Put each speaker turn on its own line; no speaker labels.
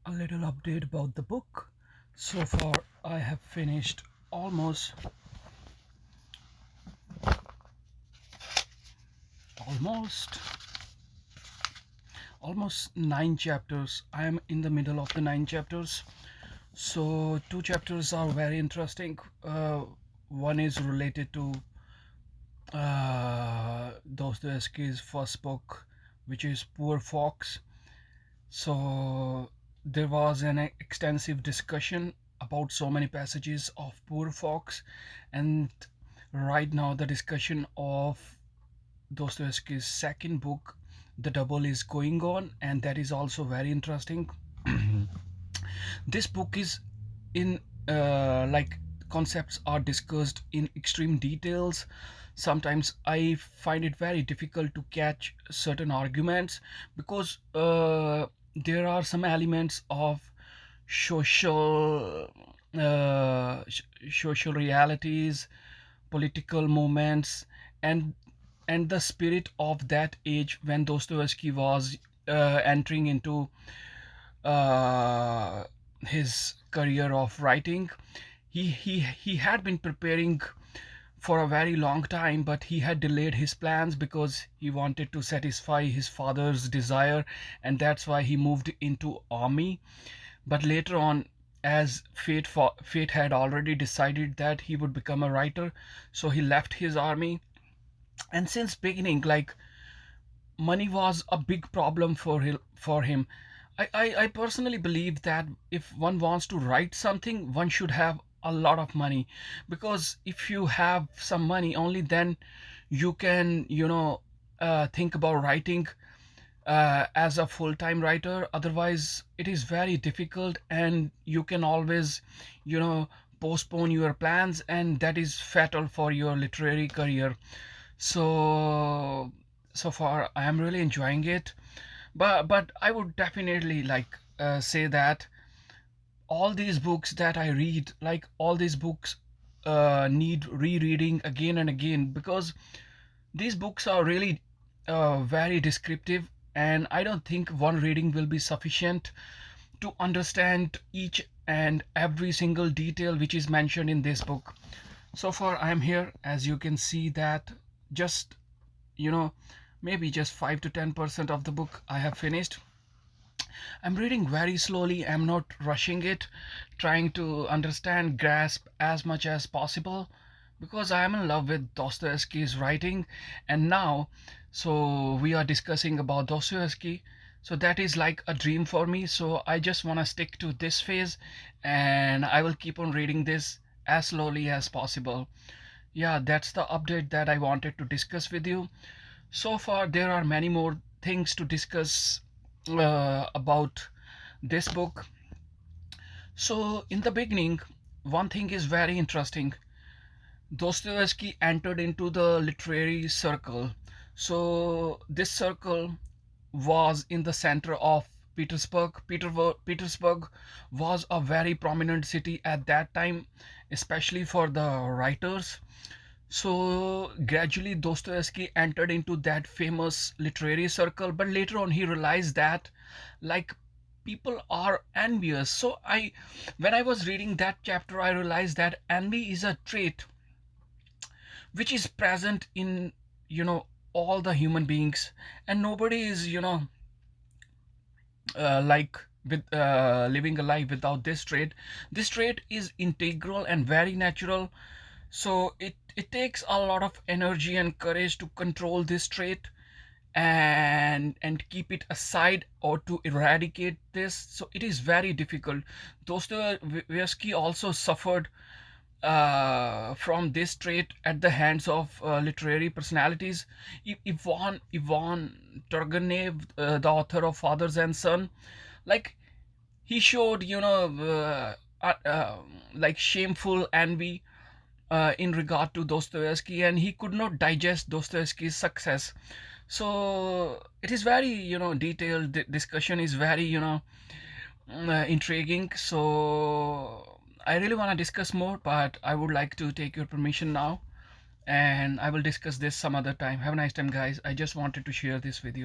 A little update about the book. So far, I have finished almost almost almost 9 chapters. I am in the middle of the 9 chapters. So two chapters are very interesting. One is related to Dostoevsky's first book, which is Poor Fox. So there was an extensive discussion about so many passages of Poor Fox, and right now the discussion of Dostoevsky's second book, The Double, is going on, and that is also very interesting. This book is in like concepts are discussed in extreme details. Sometimes I find it very difficult to catch certain arguments because there are some elements of social social realities, political movements, and the spirit of that age when Dostoevsky was entering into uh, his career of writing. He had been preparing for a very long time, but he had delayed his plans because he wanted to satisfy his father's desire, and that's why he moved into army. But later on, as fate had already decided that he would become a writer, so he left his army. And since beginning, like, money was a big problem for him. I personally believe that if one wants to write something, one should have a lot of money, because if you have some money, only then you can, think about writing as a full-time writer. Otherwise it is very difficult, and you can always, you know postpone your plans, and that is fatal for your literary career. So far I am really enjoying it, but I would definitely like say that all these books that I read, like all these books need rereading again and again, because these books are really very descriptive, and I don't think one reading will be sufficient to understand each and every single detail which is mentioned in this book. So far I am here, as you can see, that just, you know maybe just 5 to 10% of the book I have finished. I'm reading very slowly, I'm not rushing it, trying to understand, grasp as much as possible, because I am in love with Dostoevsky's writing. And now, so we are discussing about Dostoevsky. So that is like a dream for me. So I just want to stick to this phase, and I will keep on reading this as slowly as possible. Yeah, that's the update that I wanted to discuss with you. So far, there are many more things to discuss about this book. So, in the beginning, one thing is very interesting. Dostoevsky entered into the literary circle. So, this circle was in the center of Petersburg. Petersburg was a very prominent city at that time, especially for the writers. So gradually Dostoevsky entered into that famous literary circle, but later on he realized that, like, people are envious. So when I was reading that chapter, I realized that envy is a trait which is present in, all the human beings, and nobody is, like, with living a life without this trait. This trait is integral and very natural. So it takes a lot of energy and courage to control this trait, and keep it aside, or to eradicate this. So it is very difficult. Dostoevsky also suffered from this trait at the hands of literary personalities. Ivan Turgenev, the author of Fathers and Son, like, he showed, like, shameful envy in regard to Dostoevsky, and he could not digest Dostoevsky's success. So it is very, detailed. Discussion is very, intriguing. So I really want to discuss more, but I would like to take your permission now, and I will discuss this some other time. Have a nice time, guys. I just wanted to share this with you.